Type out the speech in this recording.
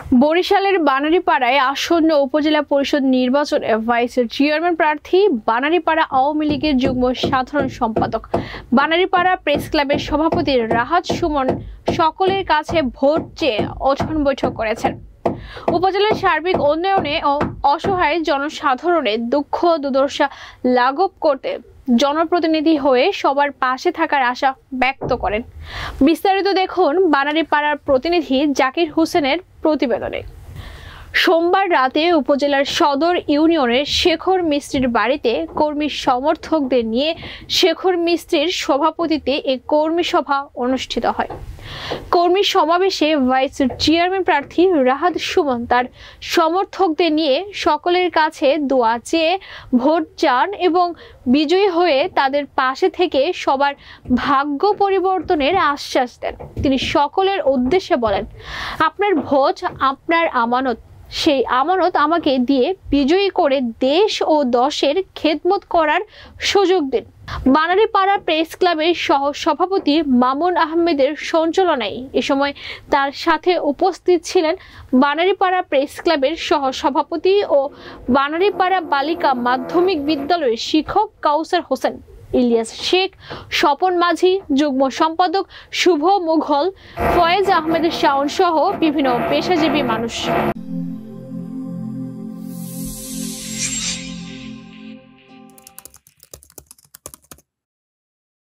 বরিশালের বানারীপাড়ায় আসন্ন উপজেলা পরিষদ নির্বাচনে ভাইস চেয়ারম্যান প্রার্থী বানারীপাড়া আওয়ামী লীগের যুগ্ম সাধারণ সম্পাদক বানারীপাড়া প্রেস ক্লাবের সভাপতি রাহাত সুমন সকলের কাছে ভোট চেয়ে ওঠন বৈঠক করেছেন। উপজেলার সার্বিক উন্নয়নে ও অসহায় জনসাধারণের দুঃখ দুর্দশা লাঘব করতে জনপ্রতিনিধি হয়ে সবার পাশে থাকার আশা ব্যক্ত করেন। বিস্তারিত দেখুন বানারীপাড়ার প্রতিনিধি জাকির হোসেনের প্রতিবেদনে। সোমবার রাতে উপজেলার সদর ইউনিয়নের শেখর মিস্ত্রির বাড়িতে কর্মী সমর্থকদের নিয়ে শেখর মিস্ত্রির সভাপতিত্বে এক কর্মী সভা অনুষ্ঠিত হয়। কর্মী সমাবেশে ভাইস চেয়ারম্যান প্রার্থী রাহাত সুমন তার সমর্থকদের নিয়ে সকলের কাছে দোয়া চেয়ে ভোট চান এবং বিজয়ী হয়ে তাদের পাশে থেকে সবার ভাগ্য পরিবর্তনের আশ্বাস দেন। তিনি সকলের উদ্দেশ্যে বলেন, আপনার ভোট আপনার আমানত, সেই আমানত আমাকে দিয়ে বিজয়ী করে দেশ ও দশের খেদমত করার সুযোগ দিন। বানারীপাড়া প্রেস ক্লাবের সহ সভাপতি মামুন আহমেদের সঞ্চালনায় এ সময় তার সাথে উপস্থিত ছিলেন বানারীপাড়া প্রেস ক্লাবের সহ সভাপতি ও বানারীপাড়া বালিকা মাধ্যমিক বিদ্যালয়ের শিক্ষক কাউসার হোসেন, ইলিয়াস শেখ, স্বপন মাঝি, যুগ্ম সম্পাদক শুভ মুঘল, ফয়েজ আহমেদের শাওন সহ বিভিন্ন পেশাজীবী মানুষ।